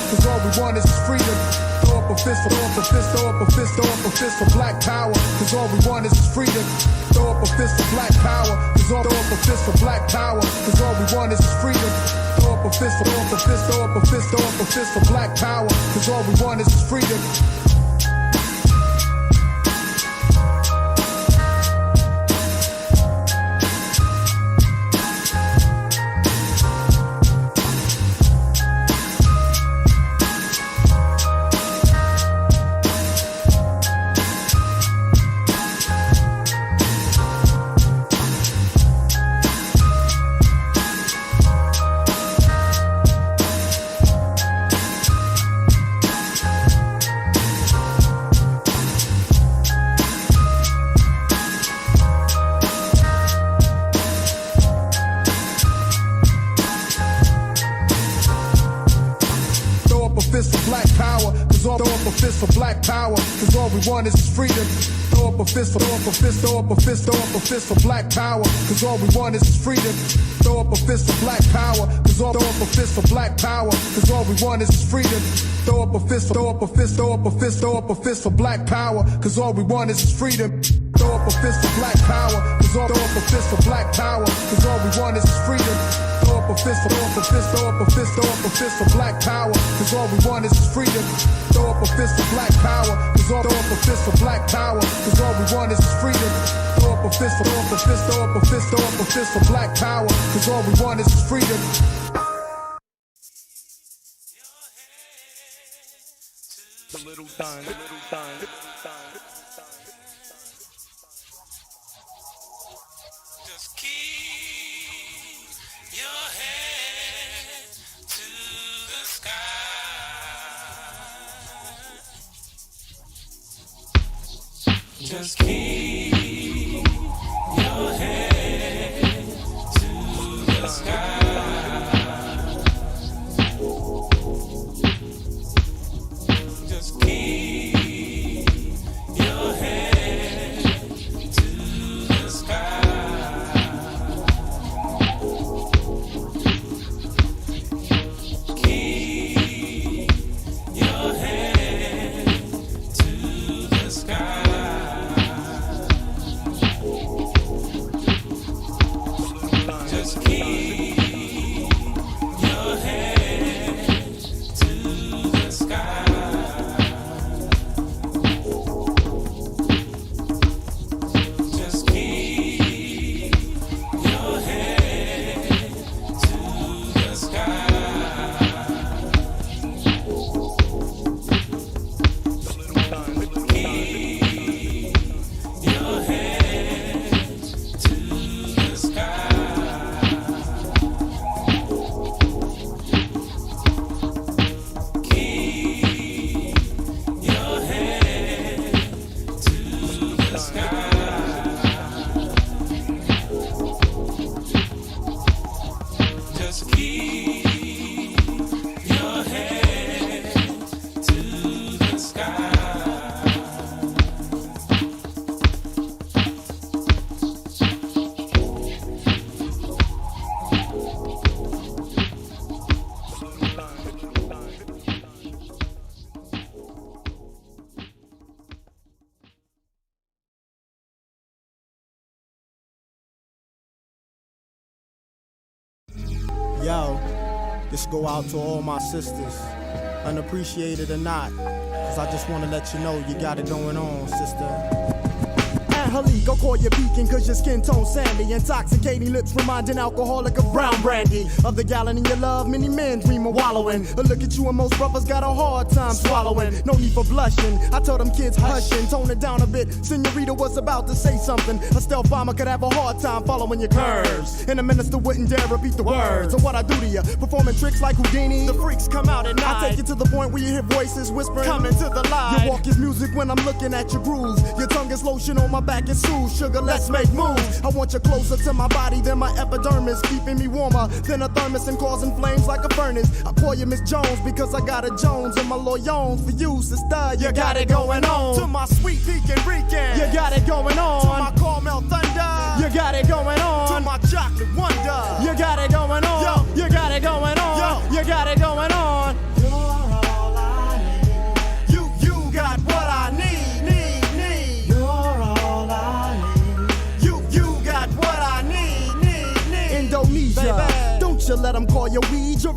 cause all we want is freedom. Throw up a fist, throw up a fist, throw up a fist, throw up a fist for black power, cause all we want is freedom. Throw up a fist for black power, cause all throw up a fist for black power, cause all we want is freedom. Throw up a fist, throw up a fist, throw up a fist, throw up a fist for black power, cause all we want is freedom. For black power, cause all we want is freedom. Throw up a fist, throw up a fist, throw up a fist, throw up a fist for black power, cause all we want is freedom. Throw up a fist for black power, cause all throw up a fist for black power, cause all we want is freedom. Throw up a fist, throw up a fist, throw up a fist, throw up a fist for black power, cause all we want is freedom. Throw up a fist for black power, cause all throw up a fist for black power, cause all we want is freedom. Throw up a fist, throw up a fist, throw up a fist, throw up a fist for black power, cause all we want is freedom. Throw up a fist for black power, cause all throw up a fist for black power, cause all we want is freedom. Throw up a fist, throw up a fist, throw up a fist, throw up a fist for black power, cause all we want is freedom. The little time, the little time, the little time. Just keep your head to the sky. Just keep your head to the sky. Just keep your head to the sky. Keep your head to the sky. Just keep your head to the sky. Just keep your head to the sky. Keep your head to the sky. Keep your head to the sky. Just keep your head to the sky. Yo, this go out to all my sisters, unappreciated or not, cause I just wanna let you know you got it going on, sister. Halik, I'll call you beacon cause your skin tone sandy. Intoxicating lips reminding alcoholic of brown brandy. Of the gallon in your love, many men dream of wallowing. But look at you and most brothers got a hard time swallowing. No need for blushing, I tell them kids hushing. Tone it down a bit, Senorita was about to say something. A stealth bomber could have a hard time following your curves. And a minister wouldn't dare repeat the words of what I do to you. Performing tricks like Houdini, the freaks come out at night. I take you to the point where you hear voices whispering, coming to the light. Your walk is music when I'm looking at your grooves. Your tongue is lotion on my back and soothe. Sugar, let's make moves. I want you closer to my body than my epidermis, keeping me warmer than a thermos and causing flames like a furnace. I call you Miss Jones because I got a Jones and my loyons for you, sister. You got it going on. To my sweet Pekin Rican, you got it going on. To my caramel thunder, you got it going on. To my chocolate wonder, you got it going on. Yo, you got it going on. Yo, you got it going on. You're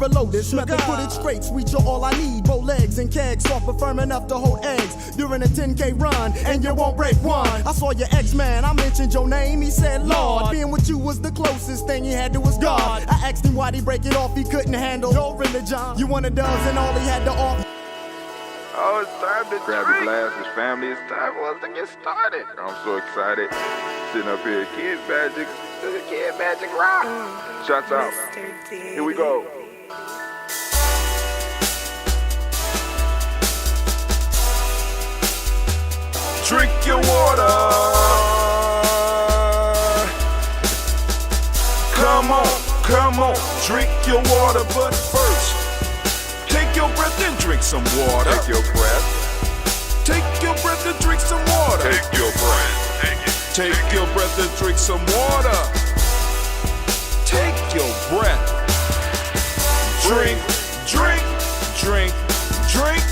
never loaded. Method put it straight, sweet, you're all I need. Bow legs and kegs, soft but firm enough to hold eggs. During a 10K run, and you won't break one. I saw your ex-man, I mentioned your name, he said, Lord. Being with you was the closest thing he had to his God. I asked him why'd he break it off, he couldn't handle your religion. You wanted doves and all he had to offer. Oh, it's time to grab your glasses, family. It's time for us to get started. I'm so excited. Sitting up here, Kid Magic Rock. Shots out. Here we go. Drink your water. Come on, drink your water, but first, take your breath and drink some water. Take your breath. Take your breath and drink some water. Take your breath. Take your breath and drink some water. Take your breath. Drink, drink, drink, drink.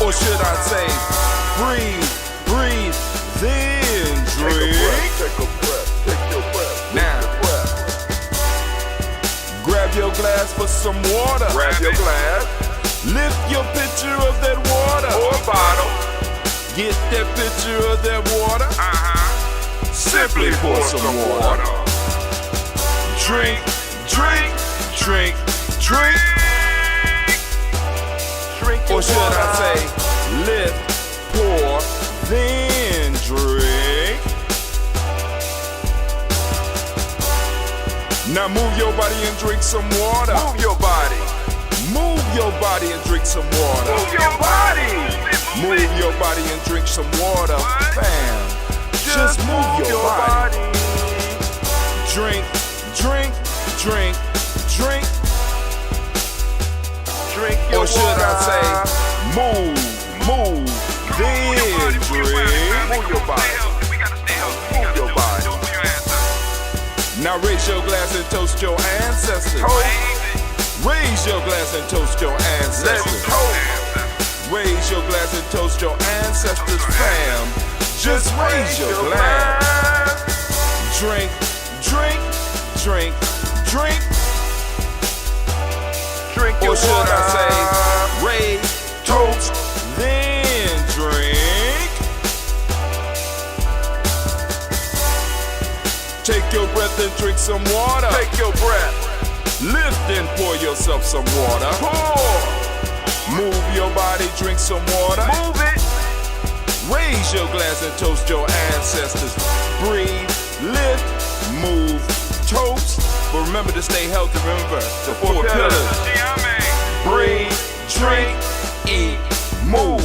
Or should I say, breathe, breathe, then drink. Take a breath, take your breath. Now, grab your glass for some water. Grab your glass. Lift your pitcher of that water. Or bottle. Get that pitcher of that water. Simply pour some water. Drink, drink, drink, drink. Or should I say, lift, pour, then drink. Now move your body and drink some water. Move your body. Move your body and drink some water. Move your body. Move your body and drink some water. Bam. Just move your body. Drink, drink, drink, drink. Drink your or should water. I say, move, then drink. Move your body. Move your body. Now raise your glass and toast your ancestors. Raise your glass and toast your ancestors. Raise your glass and toast your ancestors, fam. Just raise your glass. Drink, drink, drink, drink. Drink your or should water. I say, raise, toast, then drink. Take your breath and drink some water. Take your breath. Lift and pour yourself some water. Pour. Move your body, drink some water. Move it. Raise your glass and toast your ancestors. Breathe, lift, move, toast. But remember to stay healthy. Remember the four pillars. Breathe, drink, eat, move.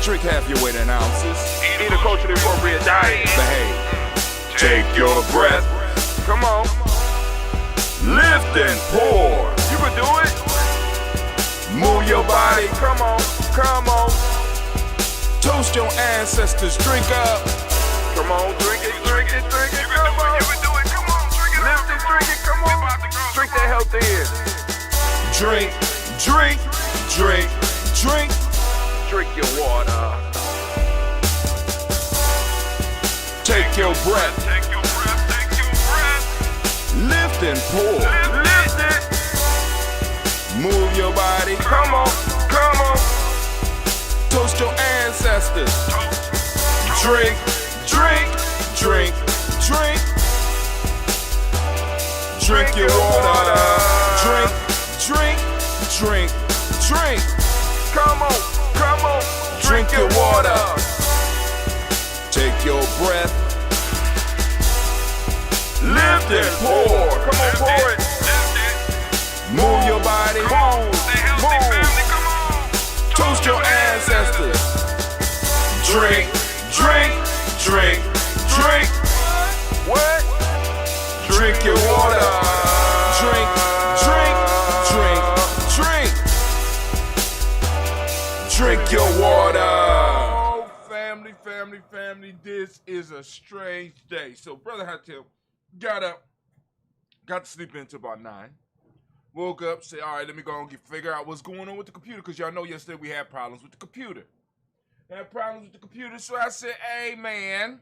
Drink half your weight in ounces. Eat a culturally appropriate diet. Behave. Take your breath. Come on. Lift and pour. You can do it. Move your body. Come on. Come on. Toast your ancestors. Drink up. Come on. Drink it. Drink it. Drink it. Come on. You can do it. Come on. Drink it. Lift it. Drink it. Come on. Drink that health in. Drink. Drink. Drink. Drink. Drink your water. Take your breath. Take your breath. Take your breath. Lift and pour. Lift it. Move your body. Come on. Come on. Toast your ancestors. Drink. Drink. Drink. Drink. Drink your water. Drink. Drink. Drink. Drink. Come on. Come on. Drink your water. Take your breath. Lift and pour. Come on, pour it. Move your body. Move. Toast your ancestors. Drink. Drink. Drink. Drink. What? Drink your water. Drink. Drink. Drink. Drink. Drink your water. Family, this is a strange day. So, Brother Hatil got up, got to sleep until about 9. Woke up, said, all right, let me go and figure out what's going on with the computer, because y'all know yesterday we had problems with the computer. So I said, hey, man,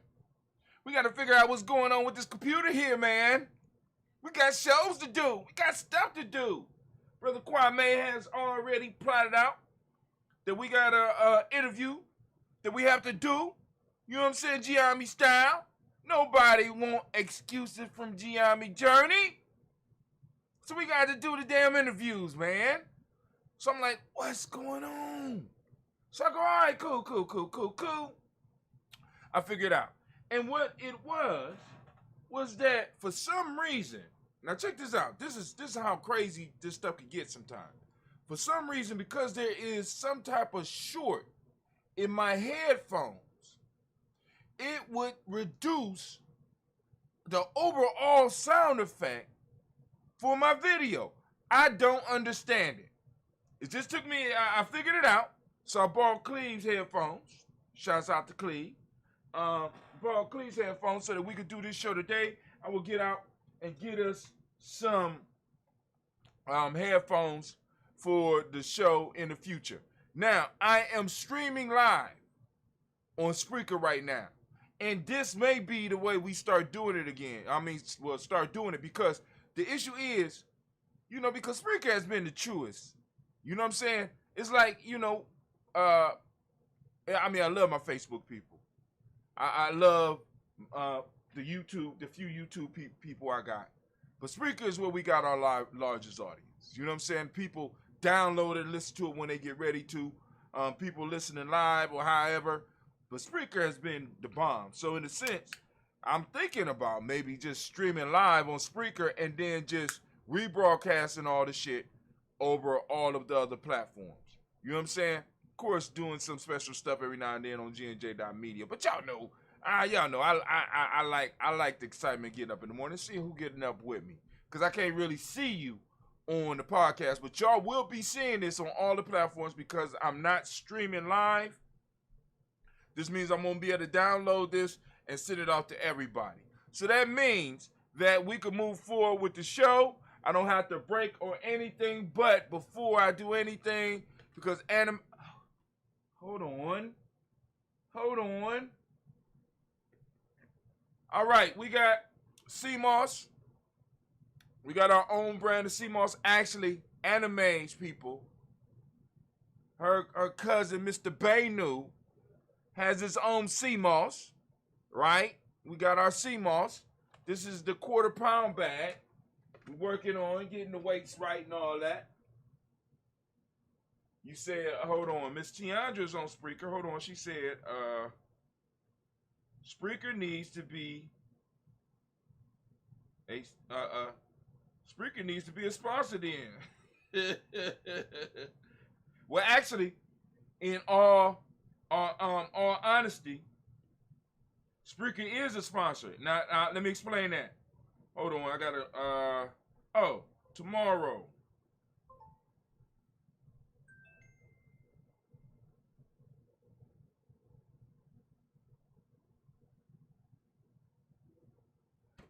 we got to figure out what's going on with this computer here, man. We got shows to do. We got stuff to do. Brother Kwame has already plotted out that we got a interview that we have to do. You know what I'm saying? Giami style. Nobody want excuses from Giami Journey. So we got to do the damn interviews, man. So I'm like, what's going on? So I go, all right, cool. I figured out. And what it was that for some reason, now check this out. This is how crazy this stuff can get sometimes. For some reason, because there is some type of short in my headphones, it would reduce the overall sound effect for my video. I don't understand it. It just took me, I figured it out. So I bought Cleve's headphones. Shouts out to Cleve. Bought Cleve's headphones so that we could do this show today. I will get out and get us some headphones for the show in the future. Now, I am streaming live on Spreaker right now. And this may be the way we start doing it again. We'll start doing it because the issue is, because Spreaker has been the truest. You know what I'm saying? It's like, I love my Facebook people. I love the few YouTube people I got. But Spreaker is where we got our largest audience. You know what I'm saying? People download it and listen to it when they get ready to. People listening live or however. But Spreaker has been the bomb. So in a sense, I'm thinking about maybe just streaming live on Spreaker and then just rebroadcasting all the shit over all of the other platforms. You know what I'm saying? Of course, doing some special stuff every now and then on GNJ.media. But y'all know, I like the excitement getting up in the morning, see who getting up with me. Because I can't really see you on the podcast, but y'all will be seeing this on all the platforms because I'm not streaming live. This means I'm going to be able to download this and send it off to everybody. So that means that we can move forward with the show. I don't have to break or anything, but before I do anything, because hold on. All right, we got CMOS. We got our own brand of CMOS. Actually, Anime's people. Her cousin, Mr. Baynu, has his own CMOS, right? We got our CMOS. This is the 1/4 pound bag. We're working on getting the weights right and all that. You said, hold on, Miss Tiandra's on Spreaker. Hold on, she said, Spreaker needs to be Spreaker needs to be a sponsor then. Well, actually, in all honesty, Spreaker is a sponsor. Now, let me explain that. Hold on, I gotta, tomorrow.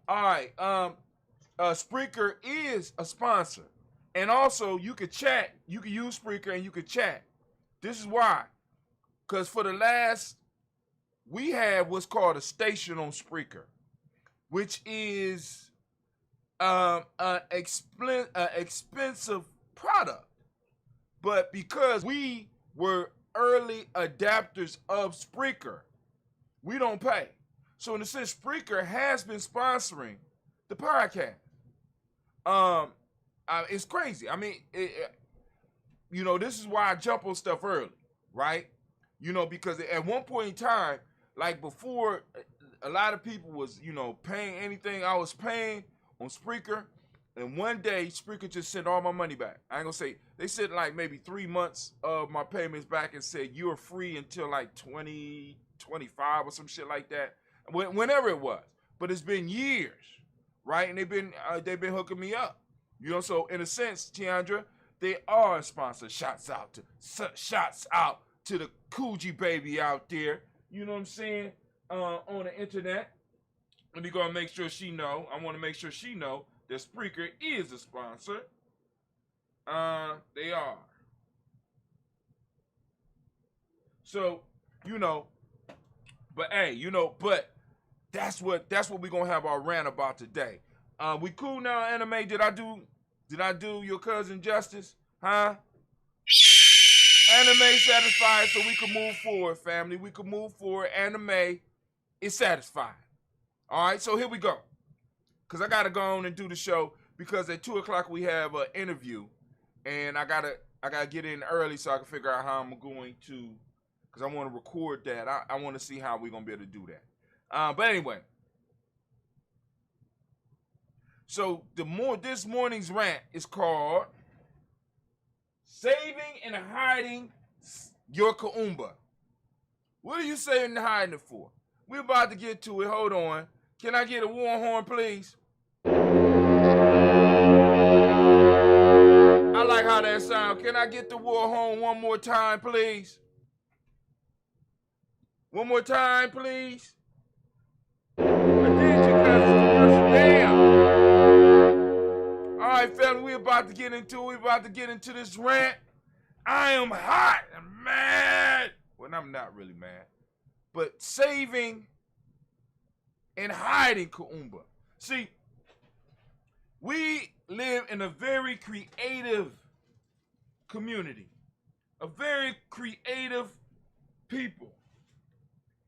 All right, Spreaker is a sponsor. And also, you could chat. You can use Spreaker and you could chat. This is why. Because for the last, we have what's called a station on Spreaker, which is an expensive product. But because we were early adapters of Spreaker, we don't pay. So in a sense, Spreaker has been sponsoring the podcast. It's crazy. I mean, this is why I jump on stuff early, right? Because at one point in time, like before, a lot of people was, paying anything I was paying on Spreaker. And one day, Spreaker just sent all my money back. I ain't gonna say, they sent like maybe 3 months of my payments back and said, you're free until like 2025 or some shit like that. Whenever it was. But it's been years, right? And they've been hooking me up. So in a sense, Tiandra, they are a sponsor. Shouts out to the Coogee baby out there. You know what I'm saying? On the internet. Let me go and make sure she know. I want to make sure she know that Spreaker is a sponsor. They are. So, but hey, but that's what we're gonna have our rant about today. We cool now, anime? Did I do your cousin justice? Huh? Anime satisfied, so we can move forward, family. We can move forward. Anime is satisfied. All right, so here we go. Because I got to go on and do the show because at 2 o'clock we have an interview. And I gotta get in early so I can figure out how I'm going to, because I want to record that. I want to see how we're going to be able to do that. But anyway. So this morning's rant is called Saving and Hiding Your Kuumba. What are you saving and hiding it for? We're about to get to it. Hold on. Can I get a war horn, please? I like how that sounds. Can I get the war horn one more time, please? One more time, please. I did you guys. Damn. All right, family, we're about to get into it. We're about to get into this rant. I am hot and mad. Well, I'm not really mad. But saving and hiding Kuumba. See, we live in a very creative community. A very creative people.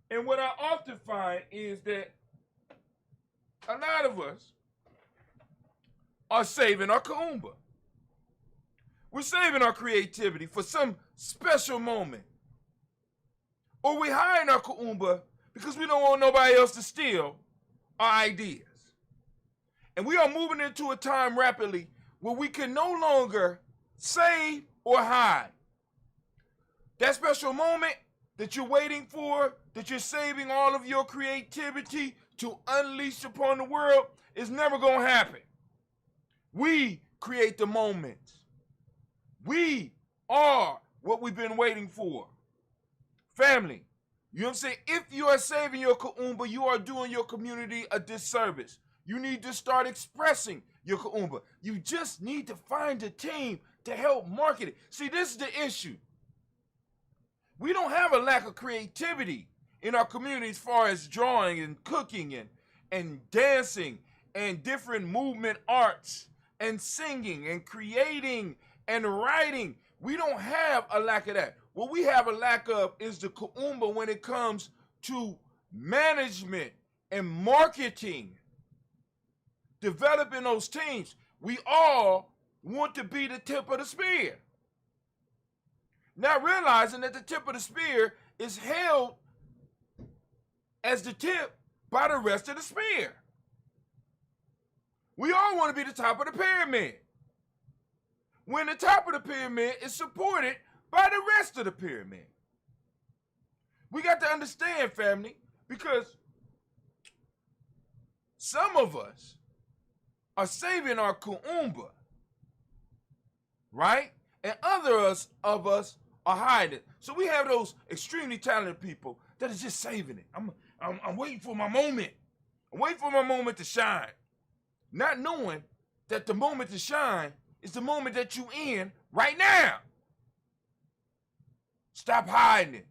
And what I often find is that a lot of us are saving our Kuumba. We're saving our creativity for some special moment. Or we're hiding our Kuumba because we don't want nobody else to steal our ideas. And we are moving into a time rapidly where we can no longer save or hide. That special moment that you're waiting for, that you're saving all of your creativity to unleash upon the world, is never going to happen. We create the moments. We are what we've been waiting for. Family, you know what I'm saying? If you are saving your Kuumba, you are doing your community a disservice. You need to start expressing your Kuumba. You just need to find a team to help market it. See, this is the issue. We don't have a lack of creativity in our community as far as drawing and cooking and dancing and different movement arts and singing and creating and writing. We don't have a lack of that. What we have a lack of is the Kuumba when it comes to management and marketing, developing those teams. We all want to be the tip of the spear. Not realizing that the tip of the spear is held as the tip by the rest of the spear. We all want to be the top of the pyramid, when the top of the pyramid is supported by the rest of the pyramid. We got to understand, family, because some of us are saving our Kuumba, right? And others of us are hiding. So we have those extremely talented people that is just saving it. I'm waiting for my moment. I'm waiting for my moment to shine. Not knowing that the moment to shine is the moment that you in right now. Stop hiding it.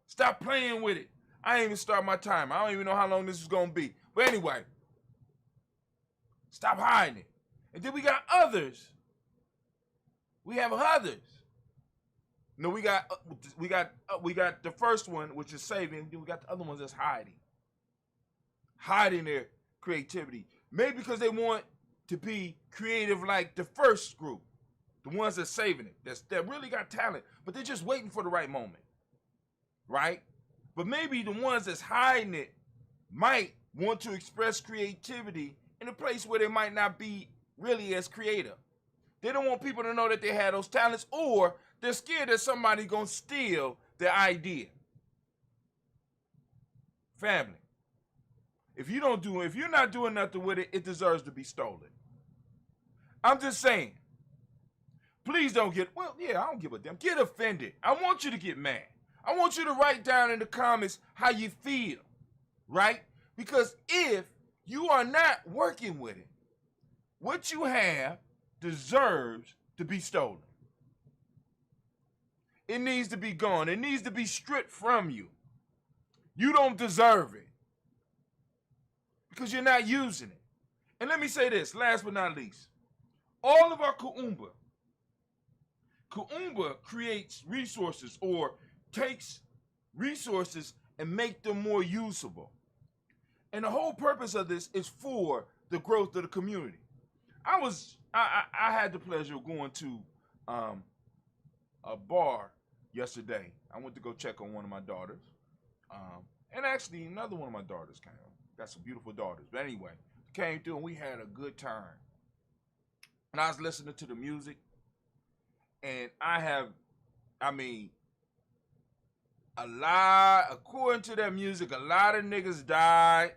Stop playing with it. I ain't even start my timer. I don't even know how long this is going to be. But anyway, stop hiding it. And then we got others. We have others. No, we got the first one, which is saving. Then we got the other ones that's hiding their creativity. Maybe because they want to be creative like the first group, the ones that's saving it, that really got talent, but they're just waiting for the right moment, right? But maybe the ones that's hiding it might want to express creativity in a place where they might not be really as creative. They don't want people to know that they have those talents, or they're scared that somebody's gonna steal their idea. Family, if you're not doing nothing with it, it deserves to be stolen. I'm just saying, please don't I don't give a damn. Get offended. I want you to get mad. I want you to write down in the comments how you feel, right? Because if you are not working with it, what you have deserves to be stolen. It needs to be gone. It needs to be stripped from you. You don't deserve it because you're not using it. And let me say this, last but not least. All of our Kuumba creates resources or takes resources and make them more usable. And the whole purpose of this is for the growth of the community. I had the pleasure of going to a bar yesterday. I went to go check on one of my daughters. And actually another one of my daughters came. Got some beautiful daughters. But anyway, came through and we had a good time. And I was listening to the music. And according to that music, a lot of niggas died.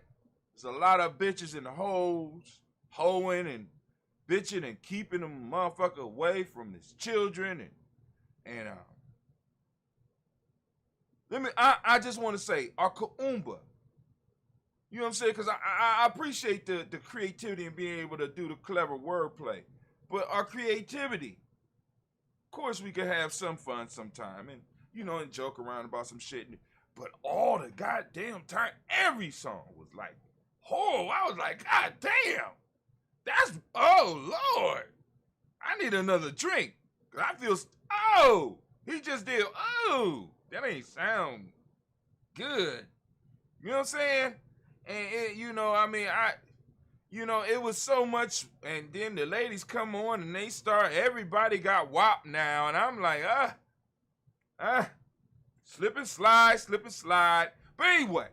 There's a lot of bitches in the hoes, hoeing and bitching and keeping them motherfucker away from his children. I just want to say, our Kuumba, you know what I'm saying? Because I appreciate the creativity and being able to do the clever wordplay. But our creativity, of course, we could have some fun sometime and, and joke around about some shit. But all the goddamn time, every song was like, oh, I was like, God damn, oh, Lord, I need another drink. I feel, he just did, that ain't sound good. You know what I'm saying? And, it was so much, and then the ladies come on and they start, everybody got WAP now, and I'm like, slip and slide. But anyway,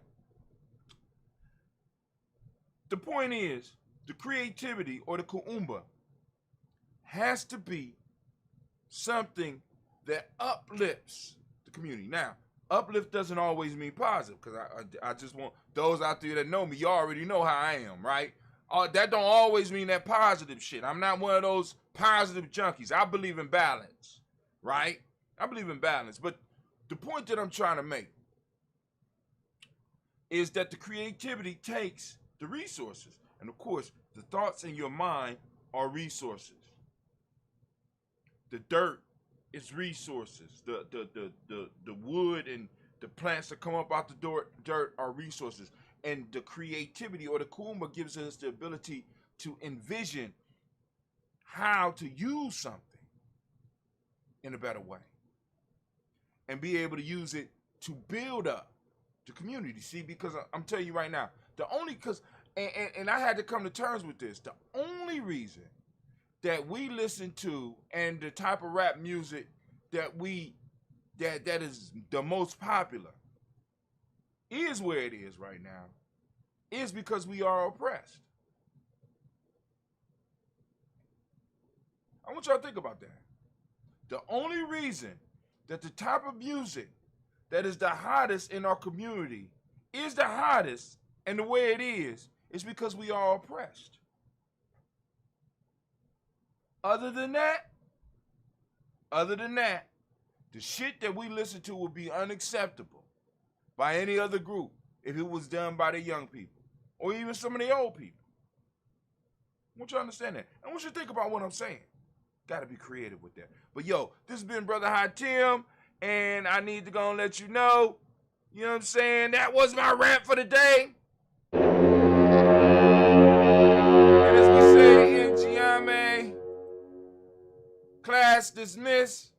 the point is, the creativity or the Kuumba has to be something that uplifts the community. Now, uplift doesn't always mean positive, because I just want those out there that know me, you already know how I am, right? That don't always mean that positive shit. I'm not one of those positive junkies. I believe in balance, right? I believe in balance. But the point that I'm trying to make is that the creativity takes the resources. And of course, the thoughts in your mind are resources. The dirt is resources. The wood and the plants that come up out the dirt are resources. And the creativity or the Kuumba gives us the ability to envision how to use something in a better way and be able to use it to build up the community. See, because I'm telling you right now, and I had to come to terms with this, the only reason that we listen to and the type of rap music that is the most popular is where it is right now, is because we are oppressed. I want y'all to think about that. The only reason that the type of music that is the hottest in our community is the hottest and the way it is because we are oppressed. Other than that, the shit that we listen to would be unacceptable by any other group if it was done by the young people or even some of the old people. I want you to understand that. I want you to think about what I'm saying. Got to be creative with that. But yo, this has been Brother High Tim, and I need to go and let you know, you know what I'm saying? That was my rant for the day. And as we say in Giame, class dismissed.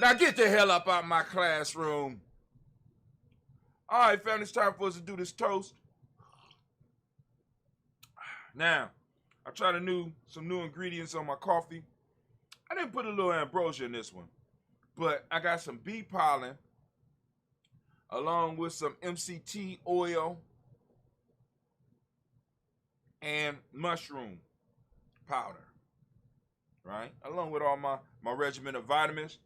Now get the hell up out of my classroom. All right, family, it's time for us to do this toast. Now, I tried some new ingredients on my coffee. I didn't put a little ambrosia in this one, but I got some bee pollen along with some MCT oil and mushroom powder, right? Along with all my regimen of vitamins.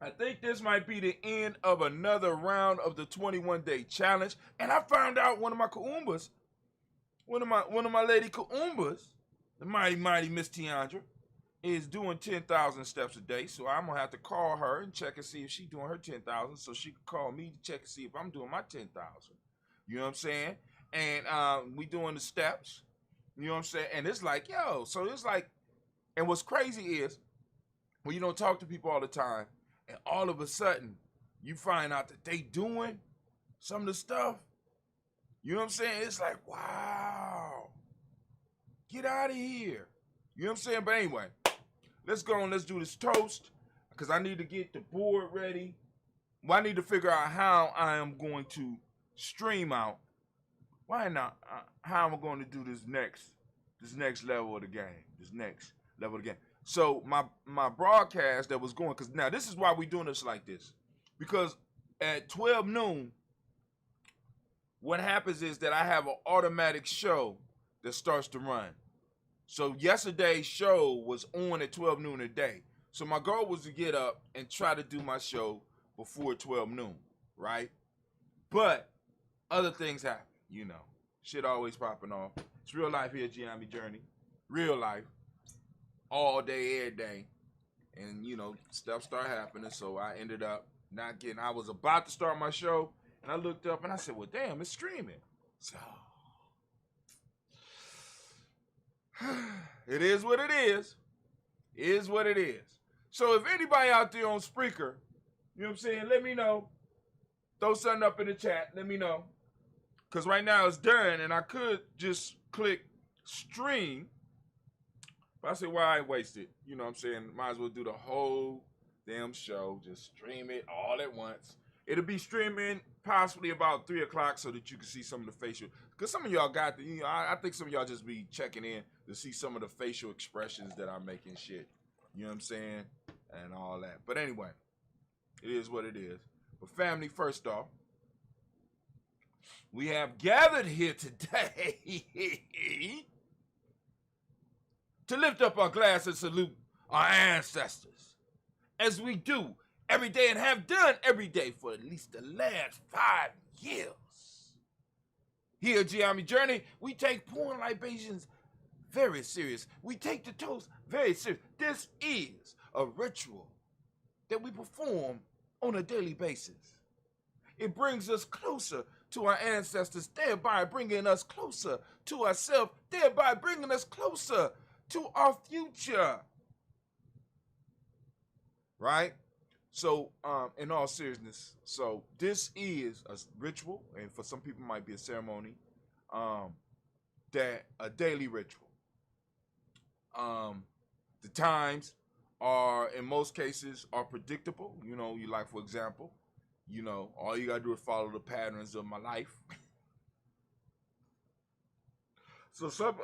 I think this might be the end of another round of the 21-day challenge. And I found out one of my Kuumbas, one of my lady Kuumbas, the mighty Miss Tiandra, is doing 10,000 steps a day. So I'm gonna have to call her and check and see if she's doing her 10,000, so she can call me to check and see if I'm doing my 10,000. You know what I'm saying? And we doing the steps. You know what I'm saying? And it's like, yo, so it's like, and what's crazy is when you don't talk to people all the time, and all of a sudden, you find out that they doing some of the stuff You know what I'm saying? It's like, wow. Get out of here. You know what I'm saying? But anyway, let's go and let's do this toast. Because I need to get the board ready. Well, I need to figure out how I am going to stream out. Why not? How am I going to do this next level of the game? This next level of the game. So my broadcast that was going, because now this is why we're doing this like this. Because at 12 noon, what happens is that I have an automatic show that starts to run. So yesterday's show was on at 12 noon a day. So my goal was to get up and try to do my show before 12 noon, right? But other things happen, you know. Shit always popping off. It's real life here, Giambi Journey. Real life. All day, every day. And, you know, stuff started happening. So I ended up not getting, I was about to start my show. And I looked up and I said, well, damn, it's streaming. So it is what it is. It is what it is. So if anybody out there on Spreaker, you know what I'm saying, let me know. Throw something up in the chat. Let me know. Because right now it's done and I could just click stream. But I said, why I waste it? You know what I'm saying? Might as well do the whole damn show. Just stream it all at once. It'll be streaming possibly about 3 o'clock so that you can see some of the facial. Because some of y'all got the, you know, I think some of y'all just be checking in to see some of the facial expressions that I'm making shit. You know what I'm saying? And all that. But anyway, it is what it is. But family, first off, we have gathered here today to lift up our glass and salute our ancestors, as we do every day and have done every day for at least the last 5 years. Here at Giambi Journey, we take pouring libations very serious. We take the toast very serious. This is a ritual that we perform on a daily basis. It brings us closer to our ancestors, thereby bringing us closer to ourselves, thereby bringing us closer to our future. Right? So, in all seriousness, so this is a ritual, and for some people it might be a ceremony, that a daily ritual. The times are, in most cases, are predictable. You know, you like, for example, you know, all you gotta do is follow the patterns of my life. So some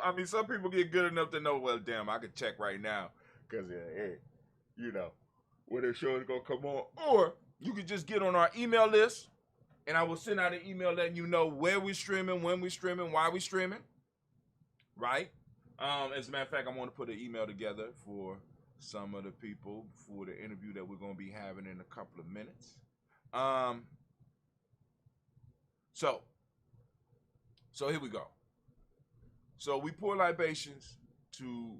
people get good enough to know, well, damn, I could check right now, cause hey, you know, when the show is gonna come on. Or you could just get on our email list, and I will send out an email letting you know where we're streaming, when we're streaming, why we're streaming. Right? As a matter of fact, I want to put an email together for some of the people for the interview that we're going to be having in a couple of minutes. So here we go. So we pour libations to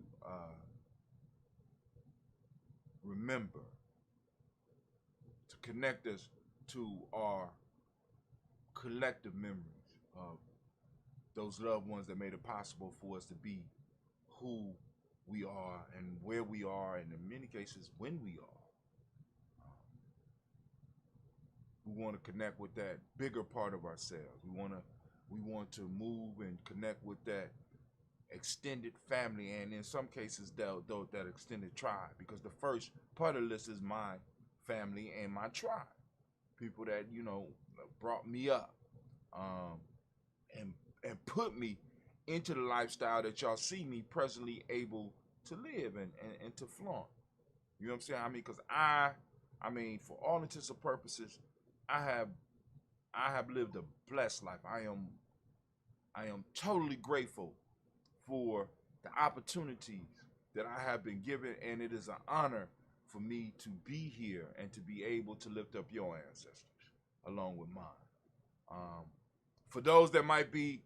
remember, to connect us to our collective memories of those loved ones that made it possible for us to be who we are and where we are, and in many cases when we are. We want to connect with that bigger part of ourselves. We want to move and connect with that extended family, and in some cases that extended tribe, because the first part of the list is my family and my tribe, people that, you know, brought me up and put me into the lifestyle that y'all see me presently able to live and to flaunt. You know what I'm saying? I mean, because I mean, for all intents and purposes, I have lived a blessed life. I am totally grateful for the opportunities that I have been given, and it is an honor for me to be here and to be able to lift up your ancestors along with mine. For those that might be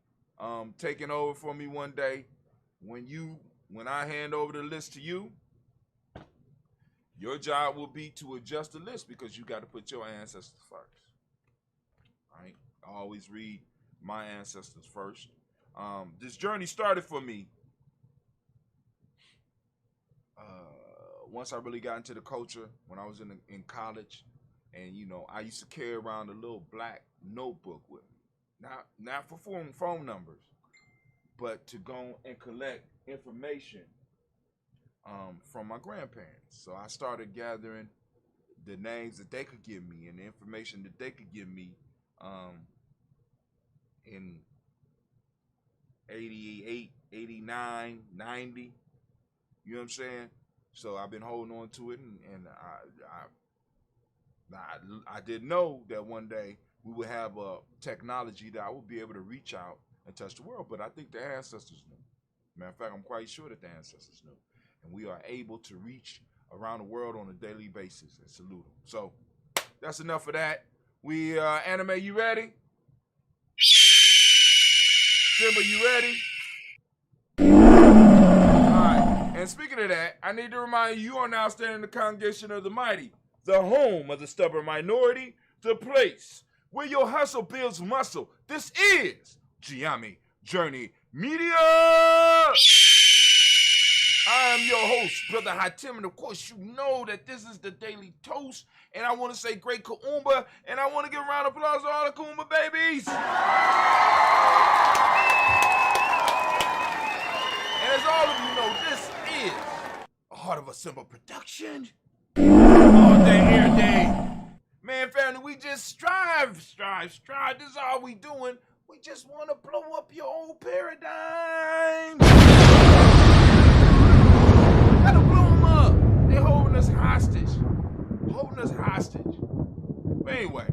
taking over for me one day, when I hand over the list to you, your job will be to adjust the list, because you got to put your ancestors first. Right? I always read my ancestors first. This journey started for me once I really got into the culture, when I was in college, and you know, I used to carry around a little black notebook with me. not for phone numbers, but to go and collect information from my grandparents. So I started gathering the names that they could give me and the information that they could give me in 88, 89, 90. You know what I'm saying? So I've been holding on to it, and I didn't know that one day we would have a technology that I would be able to reach out and touch the world. But I think the ancestors knew. Matter of fact, I'm quite sure that the ancestors knew. And we are able to reach around the world on a daily basis and salute them. So that's enough of that. We Anime, you ready? Simba, you ready? Alright. And speaking of that, I need to remind you are now standing in the congregation of the mighty, the home of the stubborn minority, the place where your hustle builds muscle. This is Giami Journey Media. I am your host, Brother Hatim, and of course you know that this is the Daily Toast, and I want to say great Kuumba, and I want to give a round of applause to all the Kuumba babies. And as all of you know, this is a Heart of a Simple production. All day, every day. Man, family, we just strive. This is all we doing. We just want to blow up your old paradigm. Gotta blow them up. They holding us hostage. But anyway,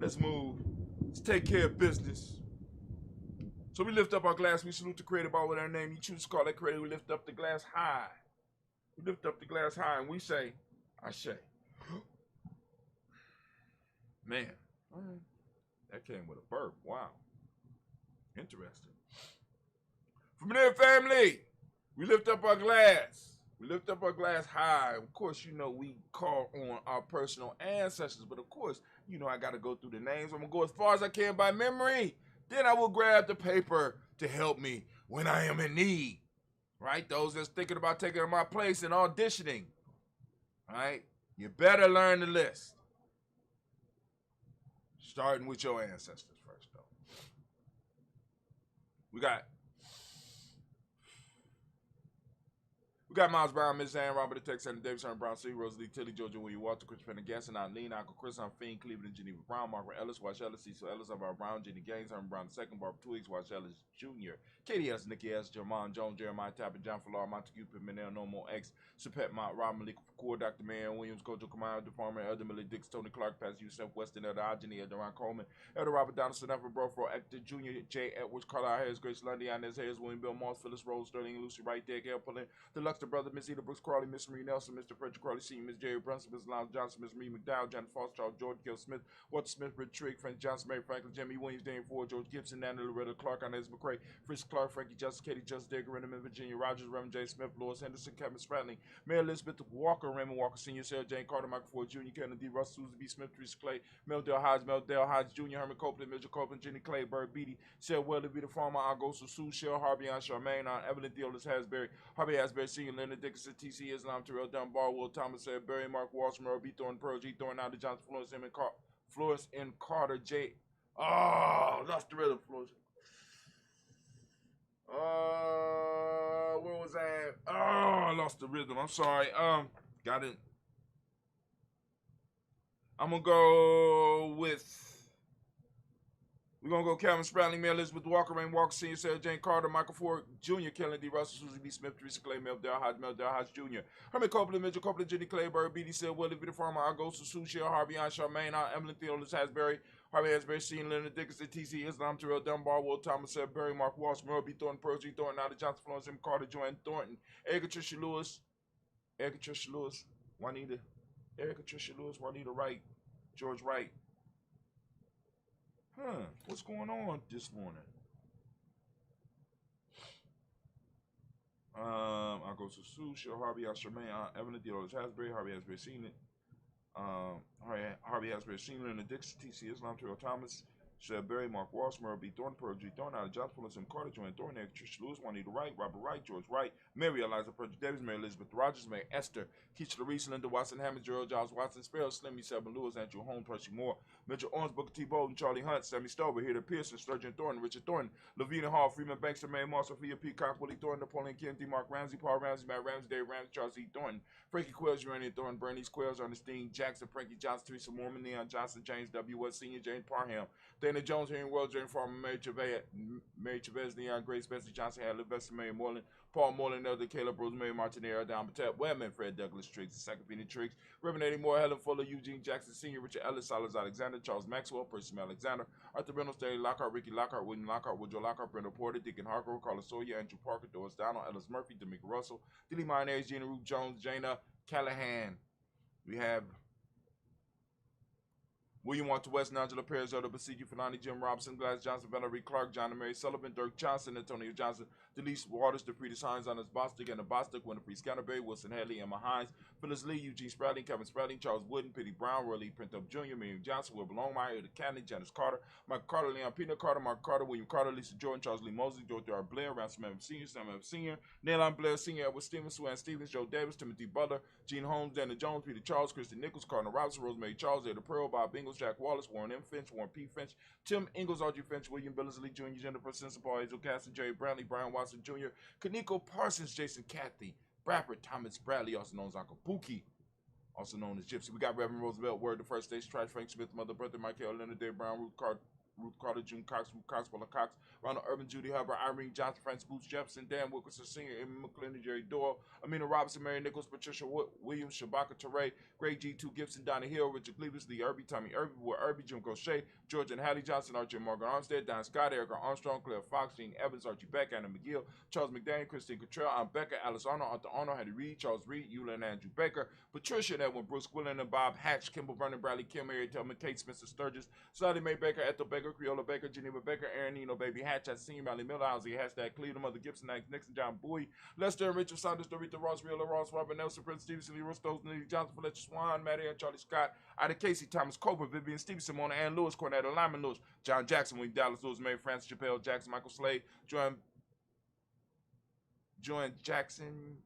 let's move. Let's take care of business. So we lift up our glass. We salute the creator by whatever name you choose to call that creator. We lift up the glass high. And we say, Ashe. Man, that came with a burp. Wow. Interesting. From there, family, we lift up our glass. We lift up our glass high. Of course, you know, we call on our personal ancestors. But of course, you know, I got to go through the names. I'm going to go as far as I can by memory. Then I will grab the paper to help me when I am in need. Right? Those that's thinking about taking my place and auditioning. Right? You better learn the list. Starting with your ancestors first, though. We got Miles Brown, Miss Ann, Robert the Texan, Davis, Herman Brown, C. Rosalie, Tilly, Georgia, William Walter, Chris Pendergasson, Eileen, Uncle Chris, I'm Fiend, Cleveland, Geneva Brown, Margaret Ellis, Wash Ellis, Cecil Ellis, Alvaro Brown, Jenny Gaines, Herman Brown II, Barbara Twigs, Wash Ellis Jr., Katie S., Nikki S., Jermon Jones, Jeremiah Tapper, John Falar, Montague, Pimenel, No More X, Supet Mott, Rob Malik, Core, Dr. Marion Williams, Kojo Kamau, Department, Elder Millie Dix, Tony Clark, Pastor Yusef Weston, Elder Ajani, Elder Ron Coleman, Elder Robert Donaldson, Alfred Brofro, Hector Jr., J. Edwards, Carlisle Harris, Grace Lundy, Inez Hayes, William Bill Moss, Phyllis Rose, Sterling, Lucy Wright, Derek L. Pullen, the Luxor Brother, Miss Eda Brooks Crawley, Miss Marie Nelson, Mr. Frederick Crawley Sr., Miss Jerry Brunson, Miss Lyle Johnson, Miss Marie McDowell, John Foster, Charles George, Gil Smith, Walter Smith, Rich Trigg, Frank Johnson, Mary Franklin, Jimmy Williams, Dane Ford, George Gibson, Nana Loretta Clark, Inez McCrae, Frisk Clark, Frankie Justice, Katie Justice, Digger, Renneman, Virginia Rogers, Reverend J. Smith, Lois Henderson, Kevin Spratling, Mary Elizabeth Walker, Raymond Walker Sr., Sarah Jane Carter, Michael Ford Jr., Kennedy D. Russell, Susan B. Smith, Teresa Clay, Mel Dale Hodge Jr., Herman Copeland, Mitchell Copeland, Jenny Clay, Bird Beatty, Sarah Weather, Vita Farmer, Agosto Sue, Shell, Harvey, Aunt Charmaine, Aunt Evelyn Theolis Hasbury, Harvey Hasbury Sr., Leonard Dickinson, T.C. Islam, Terrell Dunbar, Will Thomas, Said Barry, Mark Walsh, Merle B. Thorne, Pearl G. Thorne, Alda Johnson, Florence N. Carter, J. Oh, lost the rhythm, Florence. Where was I at? Oh, I lost the rhythm. I'm sorry. Got it. I'm gonna go with. We're gonna go Calvin Spratling, Mel Elizabeth Walker, Rain Walker Sr., Sarah Jane Carter, Michael Ford Jr., Kellen D. Russell, Susie B. Smith, Teresa Clay, Mel Dale Hodge Jr., Herman Copeland, Mitchell Copeland, Jenny Clay, Bird Beatty, Sarah Willie, Vita Farmer, Agosto Sue, Shell, Harvey, Aunt Charmaine, Aunt Evelyn Theolis Hasbury, Harvey Hasbury Sr., Leonard Dickinson, T.C. Islam, Terrell Dunbar, Will Thomas, Said Barry, Mark Walsh, Merle B. Thornton, Pearl G. Thornton, Alda Johnson, Florence M. Carter, Joanne Thornton, Erica Tricia Lewis, Juanita Wright, George Wright. What's going on this morning? I go to Sue, Shell, Harvey, Charmaine, Evelyn Theolis Hasbury, Harvey Hasbury Sr., Harvey Hasbury Sr., and the Dixie, T.C. Islam, Terrell Thomas, Sheb Berry, Mark Walsh, Merle B. Thornton, Pearl G. Thornton, Allen Johnson, Phyllis M. Carter, Joanne Thornton, Tricia Lewis, Juanita Wright, Robert Wright, George Wright, Mary Eliza Percy Davis, Mary Elizabeth Rogers, Mary Esther, Keisha Reese, Linda Watson, Hammond, Gerald Giles Watson, Sparrow, Slimmy, Selma Lewis, Andrew Holmes, Percy Moore, Mitchell Owens, Booker T. Bolden, Charlie Hunt, Sammy Stover, Heather Pearson, Sturgeon Thornton, Richard Thornton, Lavina Hall, Freeman Banks, Mae Moss, Sophia Peacock, Willie Thornton, Napoleon Kennedy, Mark Ramsey, Paul Ramsey, Matt Ramsey, Dave Ramsey, Charles E. Thornton, Frankie Quells, Uranian Thornton, Bernice Quells, Ernestine Jackson, Frankie Johnson, Teresa Mormon, Neon Johnson, James W. West Sr., James Parham, Dana Jones, Henry Wells, Jane Farmer, Mary Chavez, Neon Grace, Bessie Johnson, Hadley, Vesta, Mary Moreland, Paul Moreland, Elder Caleb, Rosemary Martinez, Don Patet, Webman, Fred Douglas Triggs, Sacapina Triggs, Reverend Eddie Moore, Helen Fuller, Eugene Jackson Sr., Richard Ellis, Silas Alexander, Charles Maxwell, Percy Alexander, Arthur Reynolds, Stanley Lockhart, Ricky Lockhart, William Lockhart, Woodrow Lockhart, Brenda Porter, Deacon Hargrove, Carlos Sawyer, Andrew Parker, Doris Donald, Ellis Murphy, D'Amica Russell, Dilly Mayonnaise, Gina Ruth Jones, Jana Callahan. We have William Walter West, Nigel Perez, Oda Basiki, Fanani, Jim Robinson, Glass Johnson, Valerie Clark, John and Mary Sullivan, Dirk Johnson, Antonio Johnson, Delise Waters, DeFriedis Hines, Honest Bostic, and the Bostic, Winifred Scanterbury, Wilson Hadley, Emma Hines, Phyllis Lee, Eugene Sprouting, Kevin Sprouting, Charles Wooden, Pitty Brown, Roy Lee Pintup Jr., Miriam Johnson, Wilbur Longmire, Ida Cannon, Janice Carter, Michael Carter, Leon Peanut Carter, Mark Carter, William Carter, Lisa Jordan, Charles Lee Mosley, Dorothy R. Blair, Ransom Evans Sr., Sam Evans Sr., Neilon Blair Sr., Edward Stevens, Swan Stevens, Joe Davis, Timothy Butler, Gene Holmes, Dana Jones, Peter Charles, Christy Nichols, Cardinal Robinson, Rosemary Charles, Ada Pearl, Bob Ingles, Jack Wallace, Warren M. Finch, Warren P. Finch, Tim Ingles, Audrey Finch, William Billingsley Jr., Jennifer Simpson, Paul Hazel Caston, Jerry Brownlee, Brian Watson Jr., Kaniko Parsons, Jason Cathy, Bradford Thomas Bradley, also known as Uncle Pookie, also known as Gypsy. We got Reverend Roosevelt Word, the First Station, Trish Frank Smith, Mother Brother, Michael Leonard, Dave Brown, Ruth Carter, June Cox, Ruth Cox, Willa Cox, Ronald Urban, Judy Hubbard, Irene Johnson, Francis Boots Jefferson, Dan Wilkerson Sr., Emma McClendon, Jerry Doyle, Amina Robinson, Mary Nichols, Patricia Williams, Shabaka Teray, Greg G2 Gibson, Donnie Hill, Richard Cleavis, Lee Irby, Tommy Irby, Will Irby, Jim Crochet, George and Hattie Johnson, Archie Morgan Armstead, Don Scott, Erica Armstrong, Claire Fox, Gene Evans, Archie Beck, Anna McGill, Charles McDaniel, Christine Cottrell, Aunt Becca, Alice Arnold, Arthur Arnold, Hattie Reed, Charles Reed, Eula and Andrew Baker, Patricia and Edwin Brooks, Quillen and Bob Hatch, Kimball Vernon, Bradley Kim, Mary Tillman, Kate Spencer Sturgis, Sally Mae Baker, Ethel Baker, Creola Baker, Geneva Baker, Aaron Nino, Baby Hatch, Senior Valley Miller, Ozzy, hashtag Cleveland, Mother Gibson, Nixon, John Bowie, Lester and Richard Saunders, Dorita Ross, Riola Ross, Robert Nelson, Prince Stevenson, Leroy Stokes, Nelly Johnson, Fletcher Swan, Maddie and Charlie Scott, Ida Casey, Thomas Cobra, Vivian Stevenson, Mona Ann Lewis, Cornetta Lyman Lewis, John Jackson, William Dallas Lewis, Mary Francis Chappelle Jackson, Michael Slade, Joan Jackson,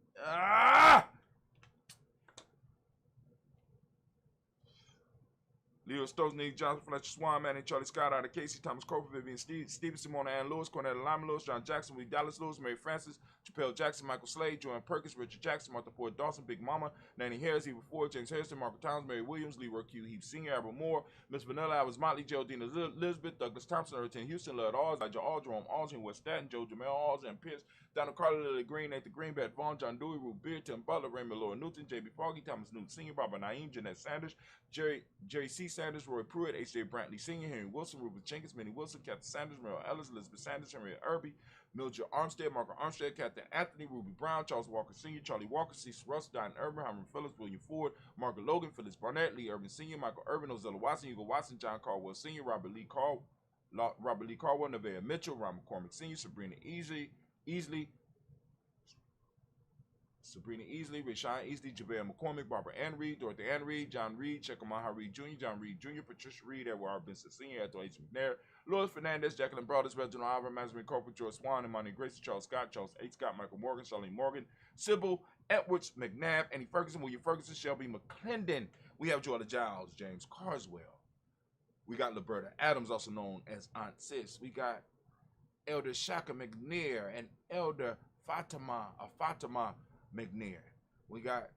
Leo Stokes, Nick Johnson, Fletcher Swan, Manning, Charlie Scott, Ida Casey, Thomas Cooper, Vivian Stevenson, Mona Ann Lewis, Cornetta Lyman Lewis, John Jackson, Willie Dallas Lewis, Mary Francis, Chappelle Jackson, Michael Slade, Joanne Perkins, Richard Jackson, Martha Ford Dawson, Big Mama, Nanny Harris, Eva Ford, James Harrison, Margaret Towns, Mary Williams, Leroy Q. Heath Sr., Albert Moore, Miss Vanilla, Alice Motley, Geraldine Elizabeth, Douglas Thompson, Erton Houston, Lud Alls, Elijah All, Jerome Aldrin, West Staten, Joe Jamel Alls, and Pierce, Donald Carter, Lily Green, Nathan Green, Bat Vaughn, John Dewey, Ruth Beard, Tim Butler, Raymond Laura Newton, J.B. Foggy, Thomas Newton Sr., Barbara Naeem, Jeanette Sanders, Jerry C. Sanders, Roy Pruitt, H.J. Brantley Sr., Henry Wilson, Rupert Jenkins, Minnie Wilson, Captain Sanders, Merrill Ellis, Elizabeth Sanders, Henrietta Irby, Mildred Armstead, Margaret Armstead, Captain Anthony, Ruby Brown, Charles Walker Sr., Charlie Walker, Cecil Russ, Don Urban, Hyman Phillips, William Ford, Margaret Logan, Phyllis Barnett, Lee Urban Sr., Michael Urban, Ozella Watson, Hugo Watson, John Caldwell Sr., Robert Lee Caldwell, Nevaeh Mitchell, Ron McCormick Sr., Sabrina Easley, Rashawn Easley, JaVale McCormick, Barbara Ann Reed, Dorothy Ann Reed, John Reed, Chekamaha Reed Jr., John Reed Jr., Patricia Reed, Edward R. Benson Sr., Ethel H. McNair, Louis Fernandez, Jacqueline Brothers, Reginald Alvar, Mazarin Corporal, George Swan, Imani Gracie, Charles Scott, Charles H. Scott, Michael Morgan, Charlene Morgan, Sybil Edwards, McNabb, Annie Ferguson, William Ferguson, Shelby McClendon. We have Joella Giles, James Carswell. We got Liberta Adams, also known as Aunt Sis. We got Elder Shaka McNair and Elder Fatima McNair. We got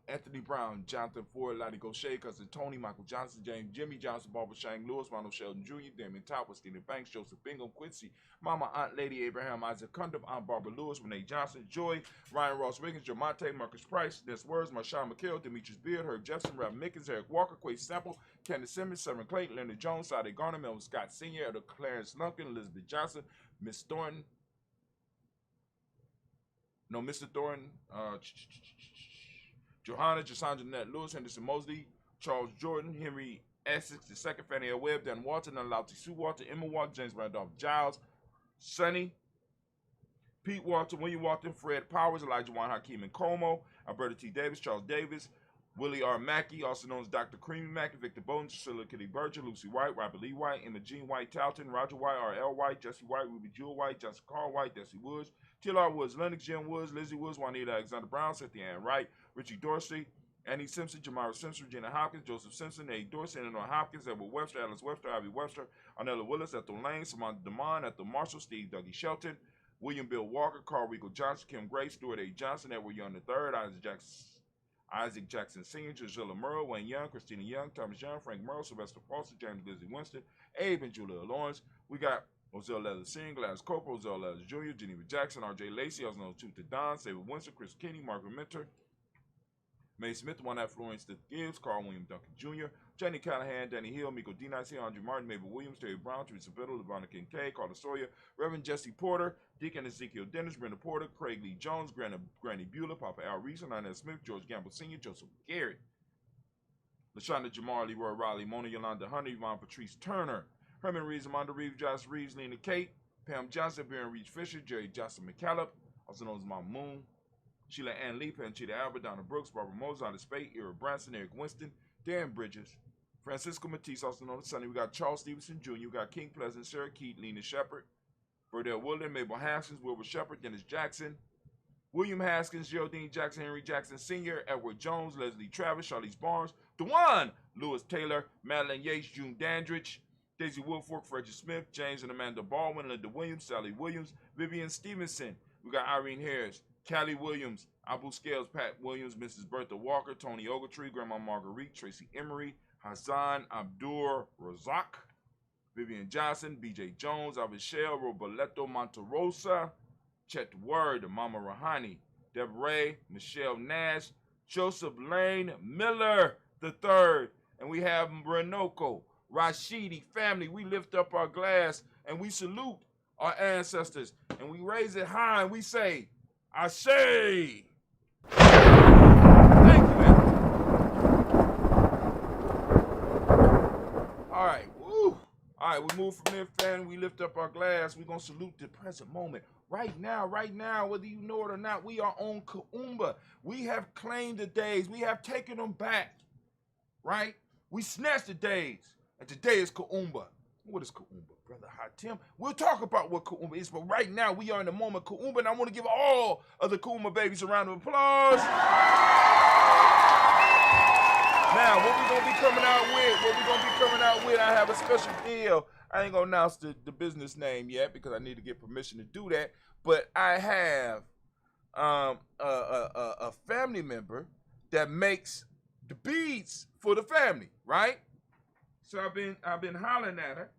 Anthony Brown, Jonathan Ford, Lottie Gaucher, Cousin Tony, Michael Johnson, James Jimmy Johnson, Barbara Shang Lewis, Ronald Sheldon Jr., Damon Topper, Stephen Banks, Joseph Bingham, Quincy, Mama Aunt Lady Abraham, Isaac Cundiff, Aunt Barbara Lewis, Renee Johnson, Joy, Ryan Ross Wiggins, Jamonte, Marcus Price, Des Words, Marshawn McHale, Demetrius Beard, Herb Jefferson, Ralph Mickens, Eric Walker, Quay Sample, Candace Simmons, Severn Clayton, Leonard Jones, Sade Garner, Melvin Scott Sr., Elder Clarence Lunkin, Elizabeth Johnson, Miss Thornton, Mr. Thornton, Johanna, Jasandra Nett Lewis, Henderson Mosley, Charles Jordan, Henry Essex II, Fannie L. Webb, Dan Walton, Lauti Sue Walter, Emma Walton, James Randolph Giles, Sonny, Pete Walton, William Walton, Fred Powers, Elijah Juan Hakeem and Como, Alberta T. Davis, Charles Davis, Willie R. Mackey, also known as Dr. Creamy Mackey, Victor Bowden, Priscilla Kitty Berger, Lucy White, Robert Lee White, Emma Jean White, Talton, Roger White, R.L. White, Jesse White, Ruby Jewel White, Jessica Carl White, Desi Woods, T.L.R. Woods, Lennox Jim Woods, Lizzie Woods, Juanita Alexander Brown, Cynthia Ann Wright, Richie Dorsey, Annie Simpson, Jamara Simpson, Regina Hopkins, Joseph Simpson, A. Dorsey, Eleanor Hopkins, Edward Webster, Alice Webster, Ivy Webster, Arnella Willis, Ethel Lane, Samantha Demond, Ethel Marshall, Steve Dougie Shelton, William Bill Walker, Carl Rico Johnson, Kim Gray, Stuart A. Johnson, Edward Young III, Isaac Jackson Sr., Gisela Merle, Wayne Young, Christina Young, Thomas Young, Frank Merle, Sylvester Foster, James Lizzie Winston, Abe and Julia Lawrence. We got Ozell Leathers Sr., Gladys Cooper, Ozell Leathers Jr., Geneva Jackson, R.J. Lacey, also known as Truth to Don, David Winston, Chris Kinney, Margaret Mentor, May Smith, One Night Florence Stith Gibbs, Carl William Duncan Jr., Jenny Callahan, Danny Hill, Miko D. Nice, Andrew Martin, Mabel Williams, Terry Brown, Teresa Biddle, Levonna Kincaid, Carla Sawyer, Reverend Jesse Porter, Deacon Ezekiel Dennis, Brenda Porter, Craig Lee Jones, Granny Beulah, Papa Al Reese, Inez Smith, George Gamble Sr., Joseph Garrett, LaShonda Jamar, Leroy Riley, Mona Yolanda Hunter, Yvonne Patrice Turner, Herman Reeves, Amanda Reeves, Josh Reeves, Lena Kate, Pam Johnson, Baron Reach Fisher, Jerry Johnson McCallop, also known as Mom Moon, Sheila Ann Lee, Panchita Albert, Donna Brooks, Barbara Mozart, Spade, Ira Branson, Eric Winston, Darren Bridges, Francisco Matisse, also known as Sonny. We got Charles Stevenson Jr., we got King Pleasant, Sarah Keat, Lena Shepard, Verdell Woodland, Mabel Haskins, Wilbur Shepard, Dennis Jackson, William Haskins, Geraldine Jackson, Henry Jackson Sr., Edward Jones, Leslie Travis, Charlize Barnes, DeJuan, Lewis Taylor, Madeline Yates, June Dandridge, Daisy Woodfork, Frederick Smith, James and Amanda Baldwin, Linda Williams, Sally Williams, Vivian Stevenson. We got Irene Harris, Callie Williams, Abu Scales, Pat Williams, Mrs. Bertha Walker, Tony Ogletree, Grandma Marguerite, Tracy Emery, Hassan Abdur Razak, Vivian Johnson, BJ Jones, Avishel, Roboleto Monterosa, Chet Word, Mama Rahani, Deb Ray, Michelle Nash, Joseph Lane Miller III, and we have Renoko, Rashidi family. We lift up our glass and we salute our ancestors and we raise it high and we say, I say. Thank you, man. All right, woo. All right, we move from there, family. We lift up our glass. We're going to salute the present moment. Right now, whether you know it or not, we are on Kuumba. We have claimed the days. We have taken them back, right? We snatched the days, and today is Kuumba. What is Kuumba, Brother Hatim? We'll talk about what Kuumba is, but right now we are in the moment of Kuumba, and I want to give all of the Kuumba babies a round of applause. Now, what we're going to be coming out with, I have a special deal. I ain't going to announce the business name yet because I need to get permission to do that, but I have a family member that makes the beads for the family, right? So I've been hollering at her.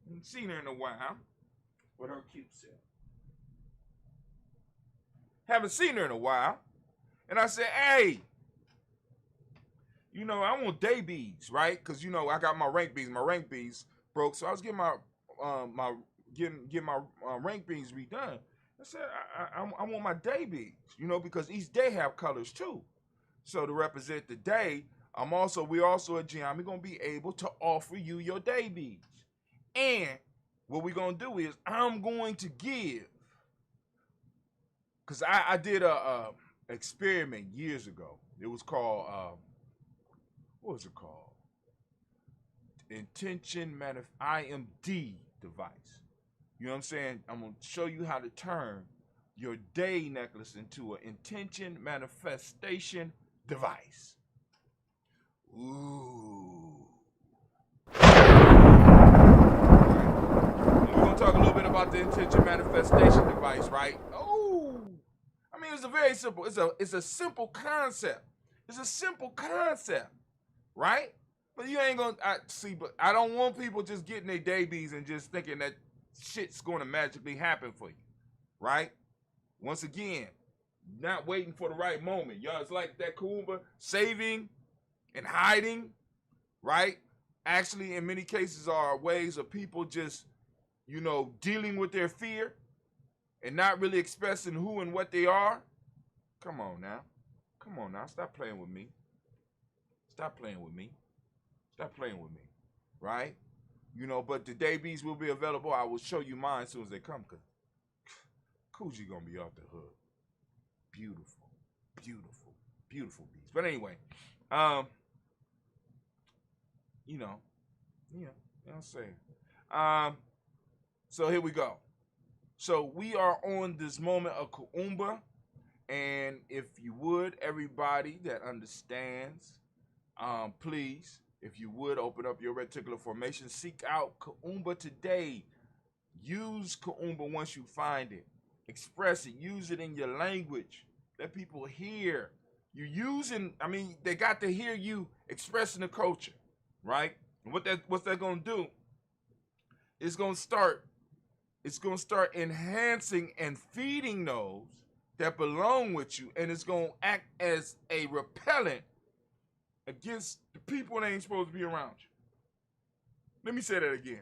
Haven't seen her in a while with her cute self. Haven't seen her in a while. And I said, hey, you know, I want day beads, right? Because, you know, I got my rank beads. My rank beads broke. So I was getting my rank beads redone. I said, I want my day beads, you know, because each day have colors too. So to represent the day, we also at Giambi going to be able to offer you your day beads. And what we're going to do is I'm going to give, because I did a experiment years ago. It was called, what was it called? IMD device. You know what I'm saying? I'm going to show you how to turn your day necklace into an intention manifestation device. Ooh. We're going to talk a little bit about the intention manifestation device, right? Oh, I mean, it's a very simple, it's a simple concept. It's a simple concept, right? But you ain't going to, but I don't want people just getting their day beads and just thinking that shit's going to magically happen for you, right? Once again, not waiting for the right moment. Y'all, it's like that Kuumba, saving and hiding, right? Actually, in many cases are ways of people just, you know, dealing with their fear and not really expressing who and what they are. Come on now. Stop playing with me. Stop playing with me, right? You know, but the day beads will be available. I will show you mine as soon as they come, because Coogee going to be off the hook. Beautiful beads. But anyway, You know what I'm saying. So here we go. So we are on this moment of Kuumba, and if you would, everybody that understands, please, if you would, open up your reticular formation, seek out Kuumba today. Use Kuumba once you find it. Express it. Use it in your language. Let people hear you using. I mean, they got to hear you expressing the culture, right? And what's that gonna do? It's gonna start enhancing and feeding those that belong with you, and it's gonna act as a repellent against the people that ain't supposed to be around you. Let me say that again.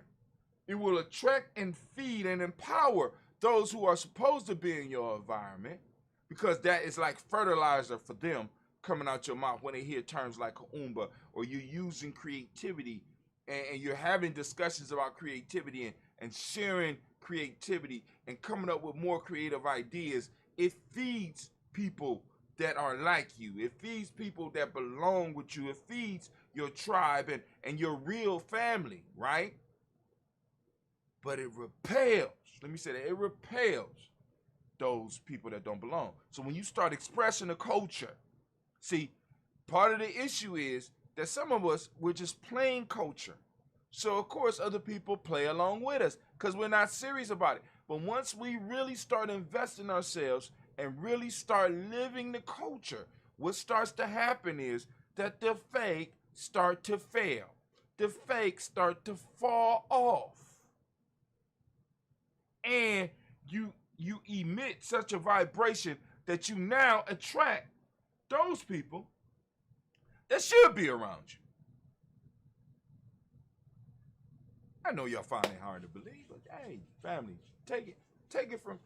It will attract and feed and empower those who are supposed to be in your environment, because that is like fertilizer for them coming out your mouth when they hear terms like Kuumba, or you're using creativity and you're having discussions about creativity and sharing creativity and coming up with more creative ideas. It feeds people that are like you. It feeds people that belong with you. It feeds your tribe and your real family, right? But it repels, let me say that, it repels those people that don't belong. So when you start expressing the culture, see, part of the issue is that some of us, we're just playing culture. So of course other people play along with us because we're not serious about it. But once we really start investing ourselves and really start living the culture, what starts to happen is that the fake start to fail. The fake start to fall off. And you emit such a vibration that you now attract those people that should be around you. I know y'all find it hard to believe, but hey, family, take it from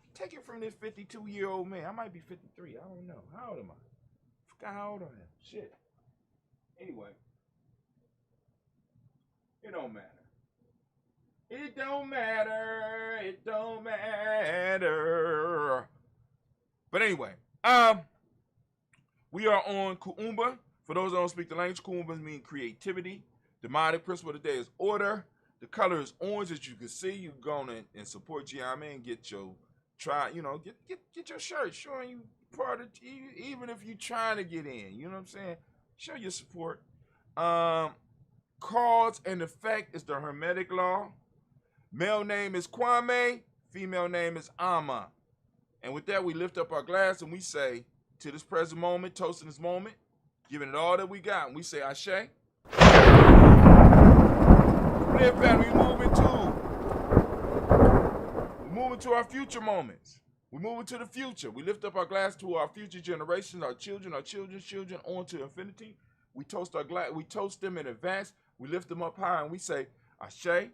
this 52-year-old man. I might be 53. I don't know. How old am I? Forgot how old I am. Shit. Anyway, it don't matter. It don't matter. It don't matter. But anyway, we are on Kuumba. For those that don't speak the language, Kuumba means creativity. The demonic principle of the day is order. The color is orange, as you can see. You go on and support Gianni and get your get your shirt showing you part of, even if you're trying to get in. You know what I'm saying? Show your support. Cause and effect is the Hermetic law. Male name is Kwame. Female name is Ama. And with that, we lift up our glass and we say, to this present moment, toasting this moment, giving it all that we got, and we say, Ashe. From there, family, we move into our future moments. We move into the future. We lift up our glass to our future generations, our children's children, on to infinity. We toast our glass. We toast them in advance. We lift them up high, and we say, Ashe. From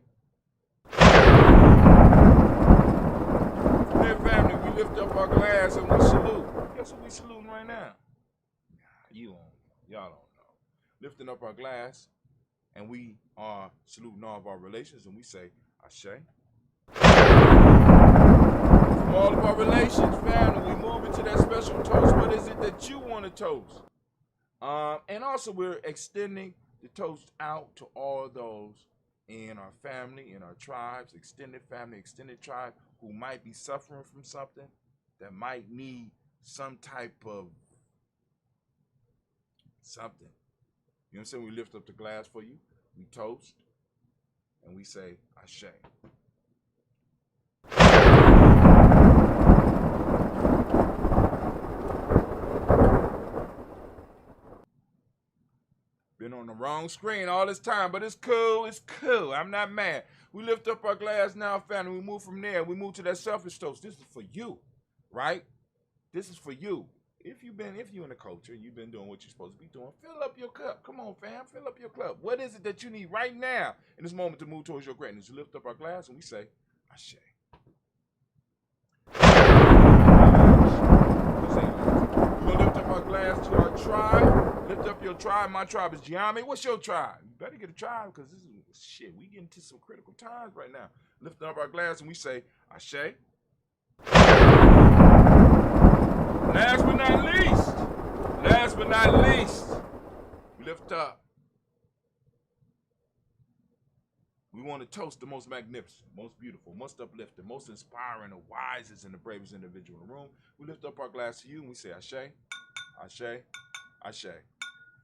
there, family, we lift up our glass and we salute. Guess what we saluting right now? Y'all don't know. Lifting up our glass, and we are saluting all of our relations, and we say, Ashe. From all of our relations, family, we move into that special toast. What is it that you want to toast? And also, we're extending the toast out to all those in our family, in our tribes, extended family, extended tribe, who might be suffering from something, that might need some type of something. You know what I'm saying? We lift up the glass for you, we toast, and we say, Ashe. Been on the wrong screen all this time, but it's cool, it's cool. I'm not mad. We lift up our glass now, family. We move from there. We move to that selfish toast. This is for you, right? This is for you. If you in the culture, you've been doing what you're supposed to be doing, fill up your cup. Come on, fam, fill up your cup. What is it that you need right now in this moment to move towards your greatness? We lift up our glass and we say, Ashe. We're gonna lift up our glass to our tribe. Lift up your tribe. My tribe is Gianni. What's your tribe? You better get a tribe, because this is shit. We get into some critical times right now. Lifting up our glass and we say, Ashe. Last but not least, lift up. We want to toast the most magnificent, most beautiful, most uplifting, most inspiring, the wisest, and the bravest individual in the room. We lift up our glass to you and we say, Ashe, Ashe, Ashe.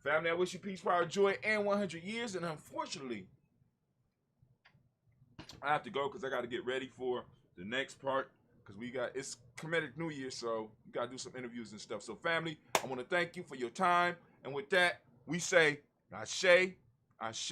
Family, I wish you peace, power, joy, and 100 years. And unfortunately, I have to go because I got to get ready for the next part because it's Comedic New Year, so we got to do some interviews and stuff. So, family, I want to thank you for your time. And with that, we say, Ashe, Ashe,